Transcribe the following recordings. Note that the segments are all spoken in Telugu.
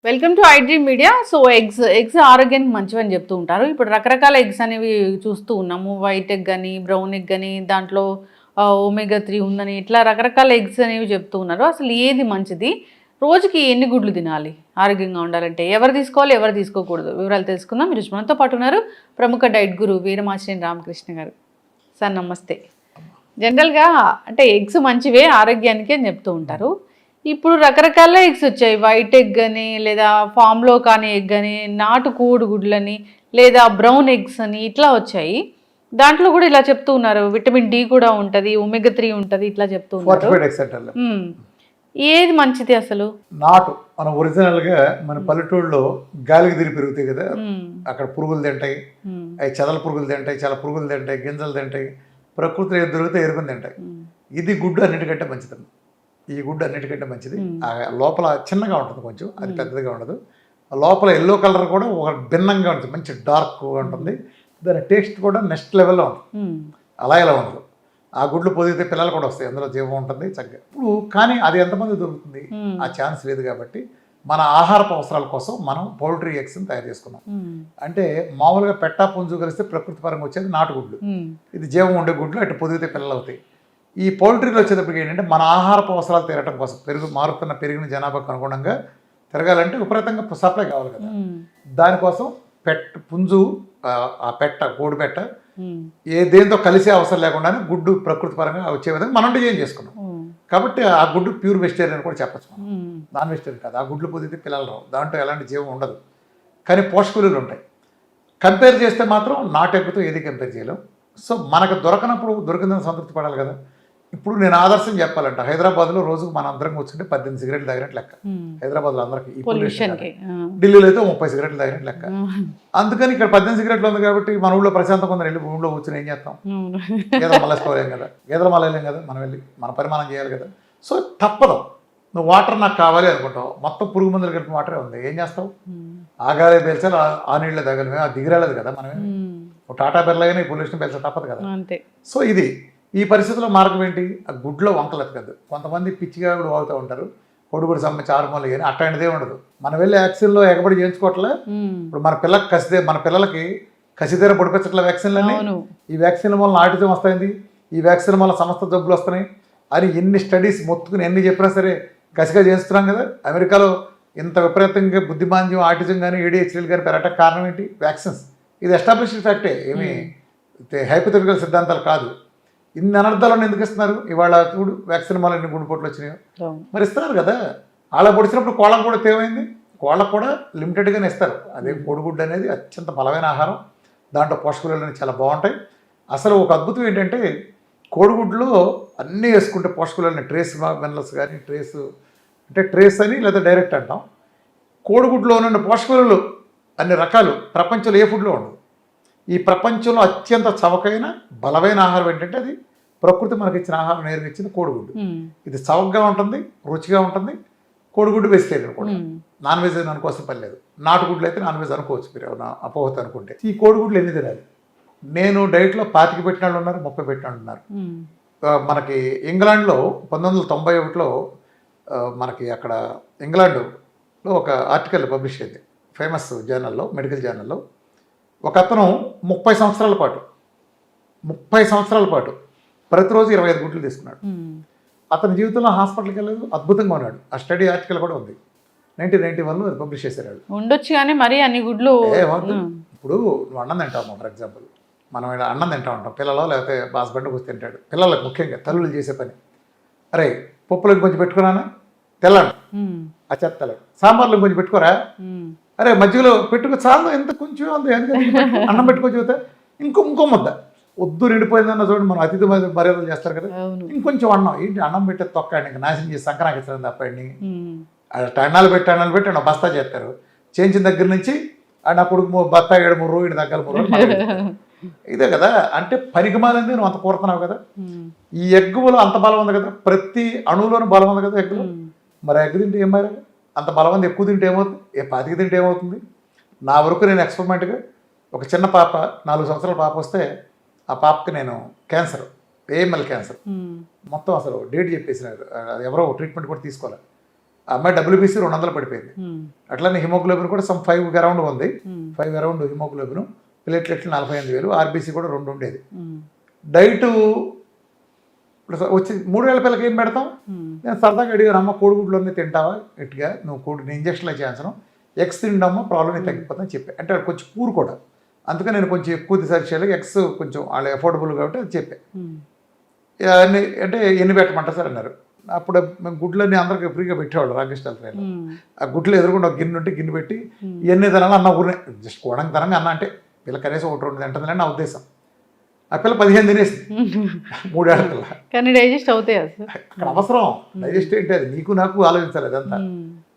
Welcome to iDream media. So eggs ఆరోగ్యానికి మంచివని చెప్తూ ఉంటారు. ఇప్పుడు రకరకాల ఎగ్స్ అనేవి చూస్తూ ఉన్నాము. వైట్ ఎగ్ అని, బ్రౌన్ ఎగ్ అని, దాంట్లో ఒమేగా 3 ఉందని, ఇట్లా రకరకాల ఎగ్స్ అనేవి చెప్తూ ఉన్నారు. అసలు ఏది మంచిది? రోజుకి ఎన్ని గుడ్లు తినాలి ఆరోగ్యంగా ఉండాలంటే? ఎవరు తీసుకోవాలి, ఎవరు తీసుకోకూడదు? వివరాలు తెలుసుకుందాం. మీరు మనతో పాటు ఉన్నారు ప్రముఖ డైట్ గురు వీరమాచినేని రామకృష్ణ గారు. సార్ నమస్తే. జనరల్గా అంటే ఎగ్స్ మంచివే ఆరోగ్యానికి అని చెప్తూ ఉంటారు. ఇప్పుడు రకరకాల ఎగ్స్ వచ్చాయి. వైట్ ఎగ్ అని, లేదా ఫామ్లో కానీ ఎగ్ అని, నాటు కోడిగుడ్లని, లేదా బ్రౌన్ ఎగ్స్ అని, ఇట్లా వచ్చాయి. దాంట్లో కూడా ఇలా చెప్తూ ఉన్నారు, విటమిన్ డి కూడా ఉంటుంది, ఒమేగా 3 ఉంటుంది, ఇట్లా చెప్తూ ఉన్నారు. ఏది మంచిది అసలు? నాటు మన ఒరిజినల్గా మన పల్లెటూళ్ళలో గాలికి తిరిగి పెరుగుతాయి కదా, అక్కడ పురుగులు తింటాయి, అవి చెదల పురుగులు తింటాయి, చాలా పురుగులు తింటాయి, గింజలు తింటాయి, ప్రకృతిలో ఏది దొరికితే ఎరుకుని తింటాయి. ఇది గుడ్డు అన్నిటికంటే మంచిది. ఈ గుడ్డు అన్నిటికంటే మంచిది. లోపల చిన్నగా ఉంటుంది, కొంచెం అది పెద్దదిగా ఉండదు. లోపల ఎల్లో కలర్ కూడా ఒక భిన్నంగా ఉంటుంది, మంచి డార్క్గా ఉంటుంది. దాని టేస్ట్ కూడా నెక్స్ట్ లెవెల్లో ఉంటుంది. అలా ఇలా ఉండదు. ఆ గుడ్లు పొదిగితే పిల్లలు కూడా వస్తాయి, అందులో జీవం ఉంటుంది చక్కగా. ఇప్పుడు కానీ అది ఎంతమంది దొరుకుతుంది? ఆ ఛాన్స్ లేదు. కాబట్టి మన ఆహారపు అవసరాల కోసం మనం పౌల్ట్రీ ఎగ్స్ని తయారు చేసుకున్నాం. అంటే మామూలుగా పెట్టా పుంజు కలిస్తే ప్రకృతి పరంగా వచ్చేది నాటుగుడ్లు. ఇది జీవం ఉండే గుడ్లు, అటు పొదిగితే పిల్లలు అవుతాయి. ఈ పౌల్ట్రీలో వచ్చేటప్పటికి ఏంటంటే మన ఆహారపు అవసరాలు తీరటం కోసం, పెరిగిన జనాభాకు అనుగుణంగా తిరగాలంటే విపరీతంగా సప్లై కావాలి కదా. దానికోసం పుంజు, ఆ కోడి పెట్ట దేంతో కలిసే అవసరం లేకుండానే గుడ్డు ప్రకృతి పరంగా వచ్చే విధంగా మనం డిజైన్ చేసుకున్నాం. కాబట్టి ఆ గుడ్డు ప్యూర్ వెజిటేరియన్ కూడా చెప్పచ్చు. నాన్ వెజిటేరియన్ కాదు. ఆ గుడ్లు పొదిగితే పిల్లలు రావు, దాంట్లో ఎలాంటి జీవం ఉండదు, కానీ పోషక విలువలు ఉంటాయి. కంపేర్ చేస్తే మాత్రం నాటు ఎగ్గుతో ఏది కంపేర్ చేయలేం. సో మనకు దొరకనప్పుడు దొరికిందని సంతృప్తి పడాలి కదా. ఇప్పుడు నేను ఆదర్శం చెప్పాలంట, హైదరాబాద్లో రోజుకు మన అందరం కూర్చుంటే 18 సిగరెట్లు తాగినట్టు లెక్క. హైదరాబాద్లో అందరికి, ఢిల్లీలో అయితే 30 సిగరెట్లు తాగినట్టు లెక్క. అందుకని ఇక్కడ 18 సిగరెట్లు ఉంది కాబట్టి మన ఊళ్ళో ప్రశాంతంగా కొందరు వెళ్ళి ఊళ్ళో కూర్చొని ఏం చేస్తాం? గేదెలు మళ్ళేసుకోలేం కదా, గేదెలు మళ్ళలేం కదా, మనం వెళ్ళి మన పరిమాణం చేయాలి కదా. సో తప్పదు. నువ్వు వాటర్ నాకు కావాలి అనుకుంటావు, మొత్తం పురుగు మందులు కలిపిన వాటరే ఉంది, ఏం చేస్తావు? ఆగాలే పేల్చాలి, ఆ నీళ్ళే తాగలేమే, అది దిగిరాలేదు కదా. మనమే టాటా బిర్లాగానే ఈ పొల్యూషన్ పేల్చా తప్పదు కదా. సో ఇది ఈ పరిస్థితుల్లో మార్గం ఏంటి? ఆ గుడ్లో వంకలు ఎత్తకద్దు. కొంతమంది పిచ్చిగా కూడా వాగుతూ ఉంటారు, కొడుకుడు సంబంధించి ఆరుమూలకి అని, అట్లాంటిదే ఉండదు. మనం వెళ్ళి వ్యాక్సిన్లో ఎగబడి చేయించుకోవట్లే. ఇప్పుడు మన పిల్లలకి కసితీర పొడిపించట్లే వ్యాక్సిన్లన్నీ. ఈ వ్యాక్సిన్ల వల్ల ఆటిజం వస్తాయింది, ఈ వ్యాక్సిన్ వల్ల సమస్త జబ్బులు వస్తున్నాయి అని ఎన్ని స్టడీస్ మొత్తుకుని ఎన్ని చెప్పినా సరే కసిగా చేస్తున్నాం కదా. అమెరికాలో ఇంత విపరీతంగా బుద్ధిమాంద్యం, ఆటిజం కానీ, ఏడిహెచ్డీలు కానీ పెరగటానికి కారణం ఏంటి? వ్యాక్సిన్స్. ఇది ఎస్టాబ్లిష్డ్ ఫ్యాక్టే, ఏమి హైపోథెటికల్ సిద్ధాంతాలు కాదు. ఇన్ని అనర్థాలను ఎందుకు ఇస్తున్నారు? ఇవాళ చూడు, వ్యాక్సిన్ వల్ల ఎన్ని గుండెపోట్లు వచ్చినాయో. మరి ఇస్తున్నారు కదా. వాళ్ళ పొడిచినప్పుడు కోళ్ళకు కూడా తేమైంది, కోళ్ళకు కూడా లిమిటెడ్గానే ఇస్తారు. అదే కోడిగుడ్డు అనేది అత్యంత బలమైన ఆహారం, దాంట్లో పోషక విలువలు చాలా బాగుంటాయి. అసలు ఒక అద్భుతం ఏంటంటే, కోడిగుడ్లో అన్నీ వేసుకుంటే పోషక విలువలని, ట్రేస్ మినరల్స్ కానీ, ట్రేస్ అని లేదా డైరెక్ట్ అంటాం. కోడిగుడ్లో ఉన్న పోషక విలువలు అన్ని రకాలు ప్రపంచంలో ఏ ఫుడ్లో ఉండవు. ఈ ప్రపంచంలో అత్యంత చవకైన బలమైన ఆహారం ఏంటంటే అది ప్రకృతి మనకి ఇచ్చిన ఆహారం నేరుగా ఇచ్చింది కోడిగుడ్డు. ఇది చవకగా ఉంటుంది, రుచిగా ఉంటుంది. కోడిగుడ్డు వెజిటేరియన్ కూడా, నాన్ వెజ్ అనుకోవాల్సిన పని లేదు. నాటుగుడ్లు అయితే నాన్ వెజ్ అనుకోవచ్చు మీరు ఏమైనా అపోహత అనుకుంటే. ఈ కోడిగుడ్లు ఎన్ని తినాలి? నేను డైట్లో 25 పెట్టిన వాళ్ళు ఉన్నారు, 30 పెట్టిన వాళ్ళు ఉన్నారు. మనకి ఇంగ్లాండ్లో 1991లో మనకి అక్కడ ఇంగ్లాండ్లో ఒక ఆర్టికల్ పబ్లిష్ అయింది, ఫేమస్ జర్నల్లో, మెడికల్ జర్నల్లో. ఒక అతను 30 సంవత్సరాల పాటు ప్రతిరోజు 25 గుడ్లు తీసుకున్నాడు. అతని జీవితంలో హాస్పిటల్కి వెళ్ళలేదు, అద్భుతంగా ఉన్నాడు. ఆ స్టడీ ఆర్టికల్ కూడా ఉంది, 1991లో అది పబ్లిష్ చేశారు. ఉండొచ్చు కానీ మరి అన్ని గుడ్లు ఇప్పుడు నువ్వు అన్నం తింటావు, ఫర్ ఎగ్జాంపుల్ మనం ఇలా అన్నం తింటా ఉంటాం, పిల్లలు లేకపోతే హస్బెండ్ కూర్చొని తింటాడు. పిల్లలకు ముఖ్యంగా తల్లులు చేసే పని, అరే పప్పులకు కొంచెం పెట్టుకున్నానా, తెల్లండి ఆ చెత్తలు, సాంబార్లో కొంచెం పెట్టుకోరా, అరే మధ్యలో పెట్టుకో, చాలు ఎంత కొంచెం ఉంది, అన్నం పెట్టుకోవచ్చు అవుతా, ఇంకో ముద్ద వద్దు, నిండిపోయిందన్న చూడండి. మనం అతిథి మర్యాదలు చేస్తారు కదా, ఇంకొంచెం అన్నం ఏంటి, అన్నం పెట్టే తొక్కండి, ఇంకా నాశనం చేసి సంక్రాంతి ఇస్తారు తప్పండి. అన్నాలు పెట్టి బస్తా చేస్తారు. చేయించిన దగ్గర నుంచి నా కొడుకు బస్తా 7 రోజులు దగ్గర 3 రోజులు ఇదే కదా. అంటే పరిగమాలంది నువ్వు అంత కోరుతున్నావు కదా. ఈ ఎగ్గులో అంత బలం ఉంది కదా, ప్రతి అణువులోనూ బలం ఉంది కదా ఎగ్గులో. మరి ఎగ్గు తింటే ఏం మరి అంత బలమంది ఎక్కువ తింటే ఏమవుతుంది, 25 తింటే ఏమవుతుంది? నా వరకు నేను ఎక్స్పెరిమెంట్గా ఒక చిన్న పాప, 4 సంవత్సరాల పాప వస్తే, ఆ పాపకి నేను క్యాన్సర్, AML క్యాన్సర్, మొత్తం అసలు డేట్ చెప్పేసినారు. ఎవరో ట్రీట్మెంట్ కూడా తీసుకోవాలి. ఆ అమ్మాయి WBC 200 పడిపోయింది. అట్లానే హిమోగ్లోబిన్ కూడా సమ్ 5 అరౌండ్ ఉంది, 5 అరౌండ్ హిమోగ్లోబిన్, ప్లేట్లెట్లు 48,000, RBC కూడా 2 ఉండేది. డైట్ వచ్చి 3 ఏళ్ల పిల్లకి ఏం పెడతాం? నేను సరదాగా అడిగాను, అమ్మ కోడిగుడ్లు తింటావా గట్టిగా, నువ్వు కోడి ఇంజక్షన్లు చేయాల్సిన ఎగ్స్ తిండమ్మా ప్రాబ్లం తగ్గిపోతుందని చెప్పి, అంటే అది కొంచెం పూర్ కూడా, అందుకని నేను కొంచెం ఎక్కువ రీసెర్చ్ చేయాలి, ఎగ్స్ కొంచెం వాళ్ళు అఫోర్డబుల్ కాబట్టి అది చెప్పా. అంటే ఎన్ని పెట్టమంటారు సార్ అన్నారు. అప్పుడు మేము గుడ్లన్నీ అందరికి ఫ్రీగా పెట్టేవాళ్ళు రామకృష్ణ ట్రైన్లో. ఆ గుడ్లు ఎదురుకుండా ఒక గిన్నె ఉంటే గిన్నె పెట్టి ఇవన్నీ తినాలి అన్న ఊరినే జస్ట్ కోడంగా తనంగా అన్న, అంటే పిల్ల కనీసం 1-2 తింటుందని నా ఉద్దేశం. ఆ పిల్ల 15 తినేసింది 3 ఏళ్ల పిల్ల. కానీ డైజెస్ట్ అవుతాయి అక్కడ అవసరం డైజెస్ట్ ఏంటి, అది నీకు నాకు ఆలోచించాలి అదంతా.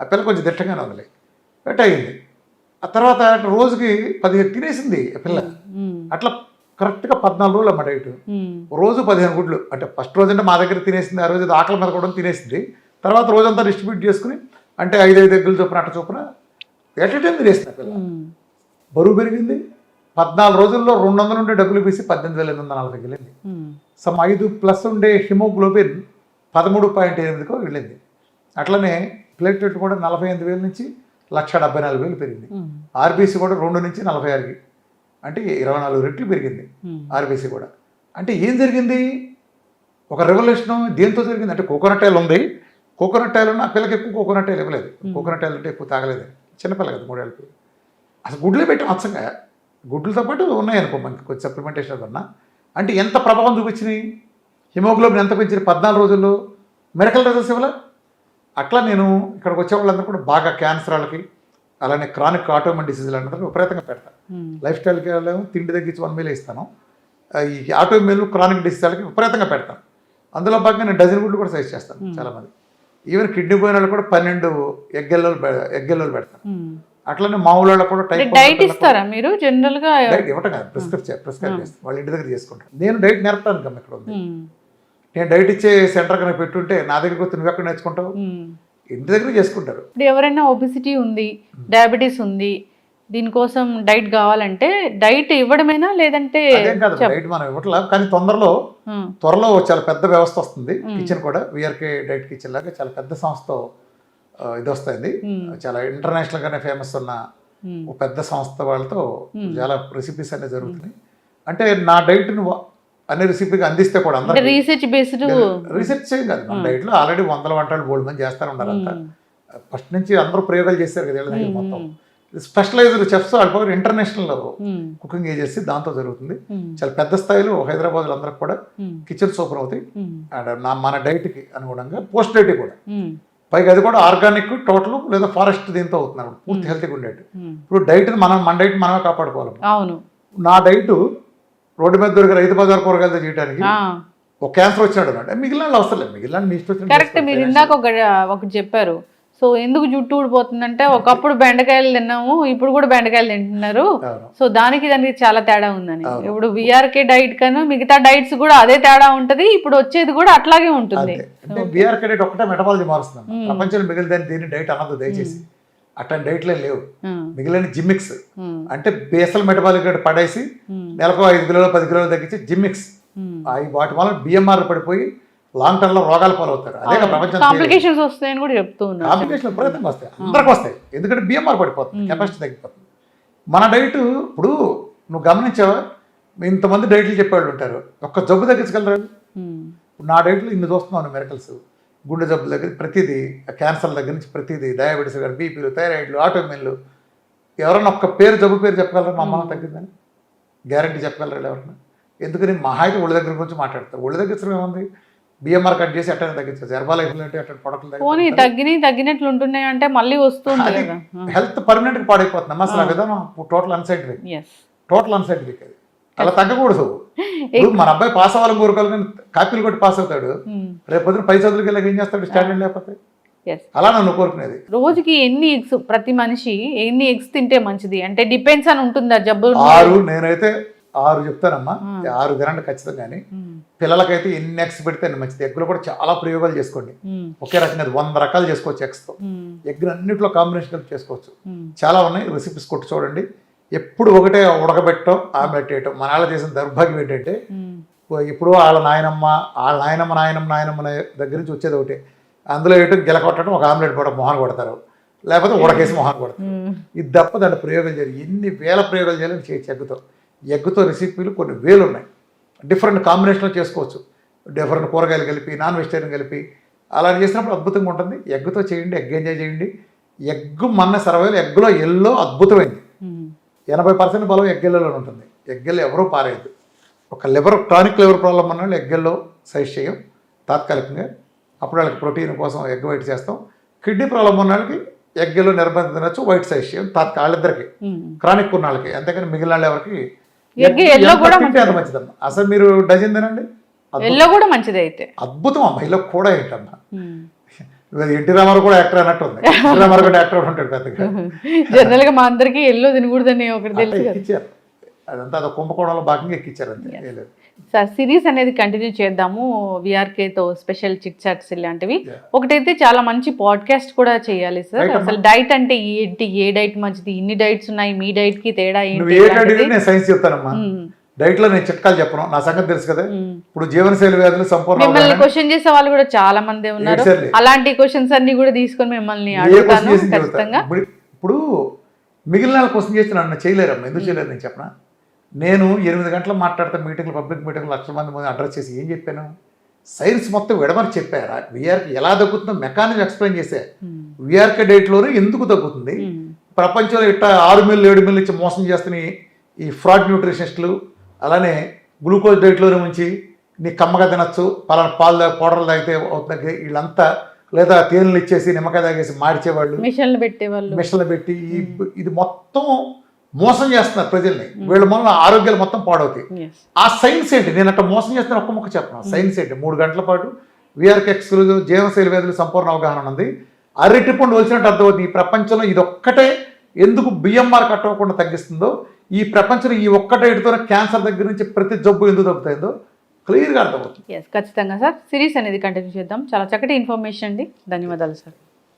ఆ పిల్ల కొంచెం దిట్టంగానే ఉంది, బట్ అయింది. ఆ తర్వాత రోజుకి 15 తినేసింది ఆ పిల్ల. అట్లా కరెక్ట్గా 14 రోజులు అమ్మ డైట్. రోజు 15 గుడ్లు, అంటే ఫస్ట్ రోజు అంటే మా దగ్గర తినేసింది, ఆ రోజు ఆకలి మీద కూడా తినేసింది. తర్వాత రోజంతా డిస్ట్రిబ్యూట్ చేసుకుని, అంటే 5 ఎగ్గులు చొప్పున అట్ట చొప్పున ఎట్ టైం తినేసింది పిల్ల. బరువు పెరిగింది. 14 రోజుల్లో 200 ఉండే WBC 18,840 వెళ్ళింది. సమ్ 5+ ఉండే హిమోగ్లోబిన్ 13.8కు వెళ్ళింది. అట్లనే ప్లేట్లెట్ కూడా 48,000 నుంచి 1,74,000 పెరిగింది. RBC కూడా 2 నుంచి 46కి, అంటే 24 రెట్లు పెరిగింది RBC కూడా. అంటే ఏం జరిగింది? ఒక రెవల్యూషన్ దేంతో జరిగింది అంటే, కోకోనట్ ఆయిల్ ఉంది, కోకోనట్ ఆయిల్ ఉన్న పిల్లకి ఎక్కువ కోకోనట్ ఆయిల్ ఇవ్వలేదు, కోకోనట్ ఆయిల్ అంటే ఎక్కువ తాగలేదు, చిన్నపిల్ల కదా 3 ఏళ్ళకి. అసలు గుడ్లే పెట్టాం అచ్చంగా, గుడ్లతో పాటు ఉన్నాయనుకో మనకి కొంచెం సప్లిమెంటేషన్ ఉన్నా, అంటే ఎంత ప్రభావం చూపించినాయి. హిమోగ్లోబిన్ ఎంత పెంచింది 14 రోజుల్లో, మిరకల్ రిజల్ట్స్ ఇవ్వలే. అట్లా నేను ఇక్కడికి వచ్చే వాళ్ళందరూ కూడా బాగా క్యాన్సర్ వాళ్ళకి, అలానే క్రానిక్ ఆటోఇమ్యూన్ డిసీజులు అందరూ విపరీతంగా పెడతాను. లైఫ్ స్టైల్కి వెళ్ళాము, తిండి తగ్గించి 1 మీల్ ఇస్తాను. ఈ ఆటోఇమ్యూన్ క్రానిక్ డిసీజ్ వాళ్ళకి విపరీతంగా పెడతాను. అందులో భాగంగా నేను డజన్ గుడ్లు కూడా సజెస్ట్ చేస్తాను చాలామంది. ఈవెన్ కిడ్నీ పోయిన వాళ్ళు కూడా 12 ఎగ్గెల్లోలు పెడతాను. అట్లనే మామూలు వాళ్ళకి కూడా డైట్ ఇస్తారా మీరు? జనరల్ గా డైట్ ఇవ్వటం కాదు, ప్రిస్క్రైబ్ చేస్తాను, వాళ్ళ ఇంటి దగ్గర చేసుకుంటాను. నేను డైట్ నేర్పడానికి ఇక్కడ ఉంది. నేను డైట్ ఇచ్చే సెంటర్ కనుక పెట్టుంటే నా దగ్గరికి వస్తే నువ్వు ఎక్కడ నేర్చుకుంటావు? ఇంటి దగ్గర చేసుకుంటారు. ఇప్పుడు ఎవరైనా ఒబిసిటీ ఉంది, డయాబెటీస్ ఉంది, దీనికోసం డైట్ కావాలంటే డైట్ ఇవ్వడమేనా, లేదంటే? అదేం కాదు, డైట్ మనం ఇవ్వట్లా, కానీ త్వరలో చాలా పెద్ద వ్యవస్థ వస్తుంది. కిచెన్ కూడా విఆర్కే డైట్ కిచెన్ లాగా చాలా పెద్ద సంస్థ ఇది వస్తుంది. చాలా ఇంటర్నేషనల్ గానే ఫేమస్ ఉన్న పెద్ద సంస్థ వాళ్ళతో చాలా రెసిపీస్ అనేవి జరుగుతున్నాయి. అంటే నా డైట్ ను అనే రెసిపీకి అందిస్తే కూడా అందరూ రీసెర్చ్ చేయం కాదు, మన డైట్ లో ఆల్రెడీ 100 వంటలు బోల్డ్ మంది చేస్తారు ఉన్నారు. అంతా ఫస్ట్ నుంచి అందరూ ప్రయోగాలు చేశారు కదా వీళ్ళ దగ్గర. మొత్తం స్పెషలైజ్డ్ చెఫ్స్ వాళ్ళ ఇంటర్నేషనల్ కుకింగ్ ఏజెన్సీ దాంతో జరుగుతుంది. చాలా పెద్ద స్థాయిలో హైదరాబాద్ అందరికి కూడా కిచెన్ సూపర్ అవుతాయి. అండ్ మన డైట్ కి అనుగుణంగా పోస్ట్ డైట్ కూడా, పైగా అది కూడా ఆర్గానిక్ టోటల్ లేదా ఫారెస్ట్ దీంతో అవుతున్నారు, పూర్తి హెల్తీగా ఉండేది. ఇప్పుడు డైట్ మన డైట్ మనమే కాపాడుకోవాలి. అవును, నా డైట్ రోడ్డు మీద దొరికే రైతు బజార్ కూరగాయలతో చేయడానికి ఒక క్యాన్సర్ వచ్చినాడు అంటే మిగిలిన అవసరం లేదు, మిగిలిన మీ ఇష్టం. కరెక్ట్. మీరు ఇందాక ఒకటి చెప్పారు, సో ఎందుకు జుట్టు ఊడిపోతుందంటే ఒకప్పుడు బెండకాయలు తిన్నాము, ఇప్పుడు కూడా బెండకాయలు తింటున్నారు, సో దానికి చాలా తేడా ఉందని. ఇప్పుడు విఆర్కే డైట్ కన్నా మిగతా డైట్స్ కూడా అదే తేడా ఉంటది, ఇప్పుడు వచ్చేది కూడా అట్లాగే ఉంటుంది. విఆర్కే డైట్ ఒకటే మెటబాలజీ మారుస్తుంది, ప్రపంచంలో మిగిలిన దీన్ని డైట్ అనదు దయచేసి. అట్లాంటి డైట్లే లేవు. మిగిలిన జిమ్మిక్స్ అంటే బేసల్ మెటబాలిక్ రేట్ పడేసి నెలకు 5 కిలోలు 10 కిలోలు తగ్గించి జిమ్మిక్స్, వాటి వల్ల బిఎంఆర్ పడిపోయి లాంగ్ టర్మ్ లో రోగాల పాలవుతారు. అదే ప్రపంచం కాంప్లికేషన్స్ వస్తాయని కూడా చెప్తూ ఉన్నారు. కాంప్లికేషన్ విపరీతంగా వస్తాయి, అందరికి వస్తాయి, ఎందుకంటే బిఎంఆర్ పడిపోతుంది, కెపాసిటీ తగ్గిపోతుంది. మన డైట్ ఇప్పుడు నువ్వు గమనించావా, ఇంతమంది డైట్లు చెప్పేవాళ్ళు ఉంటారు, ఒక్క జబ్బు తగ్గించగలరా? నా డైట్లో ఇన్ని చూస్తున్నాను మెరకల్స్, గుండె జబ్బుల దగ్గర ప్రతిదీ, క్యాన్సర్ దగ్గర నుంచి ప్రతిదీ, డయాబెటీస్ దగ్గర, బీపీలు, థైరాయిడ్లు, ఆటోమిన్లు, ఎవరన్నా ఒక్క జబ్బు పేరు చెప్పగలరా? మా అమ్మ తగ్గిందని గ్యారంటీ చెప్పగలరా ఎవరన్నా? ఎందుకని మహా అయితే ఒళ్ళు దగ్గర గురించి మాట్లాడతారు. ఒళ్ళు తగ్గించడం ఏముంది, బిఎంఆర్ కట్ చేసి అట్లా తగ్గించారు, హెర్బాలైఫ్ అట్లాంటి ప్రొడక్ట్లు తగ్గినట్లు ఉంటున్నాయి అంటే మళ్ళీ వస్తుంది. హెల్త్ పర్మనెంట్ గా పాడైపోతుంది అమ్మ. అసలు ఆ విధానం టోటల్ అన్సైంటిఫిక్, అది అలా తగ్గకూడదు. ఇప్పుడు మన అబ్బాయి పాస్ అవ్వాలని కోరుకోవాలి, కానీ కాపీలు కొట్టి పాస్ అవుతాడు, రేపు పొద్దున పై చదువులకి వెళ్ళక ఏం చేస్తాడు స్టాండర్డ్ లేకపోతే? అలా నన్ను కోరుకునేది. రోజుకి ఎన్ని ఎగ్స్, ప్రతి మనిషి ఎన్ని ఎగ్స్ తింటే మంచిది అంటే డిపెండ్స్ అని ఉంటుందా జబ్బు? 6, నేనైతే 6 చెప్తానమ్మా, 6 తినండి ఖచ్చితంగా. కానీ పిల్లలకైతే ఎన్ని ఎగ్స్ పెడితే అన్ని మంచిది. ఎగ్గులు కూడా చాలా ప్రయోగాలు చేసుకోండి, ఒకే రకంగా 100 రకాలు చేసుకోవచ్చు ఎగ్స్తో. ఎగ్ అన్నింటిలో కాంబినేషన్ కలిపి చేసుకోవచ్చు, చాలా ఉన్నాయి, రెసిపీస్ కొట్టి చూడండి. ఎప్పుడు ఒకటే ఉడకబెట్టడం, ఆమ్లెట్ వేయటం. మన వాళ్ళ చేసిన దౌర్భాగ్యం ఏంటంటే, ఇప్పుడు వాళ్ళ నాయనమ్మ దగ్గర నుంచి వచ్చేది ఒకటే, అందులో ఏంటో గిలకొట్టడం, ఒక ఆమ్లెట్ కూడా మొహాన్ కొడతారు, లేకపోతే ఉడకేసి మొహాన్ కొడతారు. ఇది తప్ప దాంట్లో ప్రయోగాలు చేయాలి. ఎన్ని వేల ప్రయోగాలు చేయాలని చేయొచ్చు ఎగ్గుతో రెసిపీలు కొన్ని వేలు ఉన్నాయి. డిఫరెంట్ కాంబినేషన్లో చేసుకోవచ్చు. డిఫరెంట్ కూరగాయలు కలిపి, నాన్ వెజిటేరియన్ కలిపి అలా చేసినప్పుడు అద్భుతంగా ఉంటుంది. ఎగ్గుతో చేయండి, ఎగ్ ఎంజాయ్ చేయండి. ఎగ్ మన సర్వైవల్ ఎగ్గులో ఎల్లో అద్భుతమైంది. 80% బలం ఎగ్గెల్లోనే ఉంటుంది. ఎగ్గెల్లో ఎవరూ పారేయద్దు. ఒక క్రానిక్ లివర్ ప్రాబ్లం ఉన్న వాళ్ళు ఎగ్గెల్లో సైజ్ చేయం తాత్కాలికంగా. అప్పుడు వాళ్ళకి ప్రోటీన్ కోసం ఎగ్ వైట్ చేస్తాం. కిడ్నీ ప్రాబ్లం ఉన్న వాళ్ళకి ఎగ్గెల్లో నిర్బంధం తినచ్చు, వైట్ సైజ్ చేయం వాళ్ళిద్దరికి, క్రానిక్ ఉన్న వాళ్ళకి. అంతేకాని మిగిలిన వాళ్ళు ఎవరికి అంత మంచిదమ్మా. అసలు మీరు డజన్ తినండి, ఎల్లో కూడా మంచిది. అయితే అద్భుతం అమ్మా. ఇలా కూడా ఏంటమ్మా, ఎన్టీ రామారావు కూడా యాక్టర్ అన్నట్టు ఉంది. ఎన్టీ రామారావు కూడా యాక్టర్ ఉంటాడు పెద్దగా. జనరల్ గా మా అందరికి ఎల్లో తినకూడదని ఒకటి తెలుసు. ఎక్కిచ్చారు, అదంతా అదో కుంభకోణంలో భాగంగా ఎక్కిచ్చారు అంతే. సార్ సిరీస్ అనేది కంటిన్యూ చేద్దాము, విఆర్కేతో స్పెషల్ చిట్ చాట్స్ ఇలాంటివి. ఒకటైతే చాలా మంచి పాడ్కాస్ట్ కూడా చేయాలి సార్. అసలు డైట్ అంటే ఏంటి, ఏ డైట్ మంచిది, ఇన్ని డైట్స్ ఉన్నాయి, మీ డైట్ కి తేడా ఏంటి? నేను సైన్స్ చెప్తానమ్మా. డైట్ లో నేను చిట్కాలు చెప్పను, నా సంగతి తెలుసు కదా. ఇప్పుడు జీవనశైలి వ్యాధులు సంపూర్ణ మిమ్మల్ని క్వశ్చన్ చేసే వాళ్ళు కూడా చాలా మంది ఉన్నారు. అలాంటి క్వశ్చన్స్ అన్ని కూడా తీసుకొని మిమ్మల్ని అడుగుతాను ఖచ్చితంగా. ఇప్పుడు మిగిలిన క్వశ్చన్ చేస్తే నన్ను చేయలేరమ్మా. ఎందుకు చేయలేరు నేను చెప్పనా? నేను 8 గంటలు మాట్లాడితే మీటింగ్లు, పబ్లిక్ మీటింగ్లు, లక్షల మంది అడ్రస్ చేసి ఏం చెప్పాను? సైన్స్ మొత్తం విడమని చెప్పారా? విఆర్కి ఎలా తగ్గుతుందో మెకానిజం ఎక్స్ప్లెయిన్ చేశా. విఆర్కే డైట్లోనే ఎందుకు తగ్గుతుంది, ప్రపంచంలో ఇట్లా 6 మీల్ 7 మీల్ ఇచ్చి మోసం చేస్తున్న ఈ ఫ్రాడ్ న్యూట్రిషనిస్టులు, అలానే గ్లూకోజ్ డైట్లోనే ఉంచి నీ కమ్మగా తినచ్చు, పలానా పాలు పౌడర్లు తాగితే అవుతుంది వీళ్ళంతా, లేదా తేనెలు ఇచ్చేసి నిమ్మకాయ తాగేసి మార్చేవాళ్ళు, మిషన్లు పెట్టి ఇది మొత్తం మోసం చేస్తున్నారు ప్రజల్ని. వీళ్ళ వల్ల ఆరోగ్యాలు మొత్తం పాడవుతాయి. ఆ సైన్స్ ఏంటి? నేను అట్లా మోసం చేస్తున్న ఒక్క మొక్క చెప్పను. సైన్స్ ఏంటి? 3 గంటల పాటు విఆర్కే ఎక్స్క్లూజివ్ జీవనశైలి వ్యాధులు సంపూర్ణ అవగాహన ఉంది. అరటిపండు వచ్చినట్టు అర్థమవుతుంది. ఈ ప్రపంచంలో ఇది ఒక్కటే ఎందుకు బిఎంఆర్ కట్టకుండా తగ్గిస్తుందో, ఈ ప్రపంచంలో ఈ ఒక్క డైట్తోనే క్యాన్సర్ దగ్గర నుంచి ప్రతి జబ్బు ఎందుకు తగ్గుతాయిందో క్లియర్గా అర్థమవుతుంది. ఖచ్చితంగా సార్ సిరీస్ అనేది కంటిన్యూ చేద్దాం. చాలా చక్కటి ఇన్ఫర్మేషన్ అండి. ధన్యవాదాలు సార్.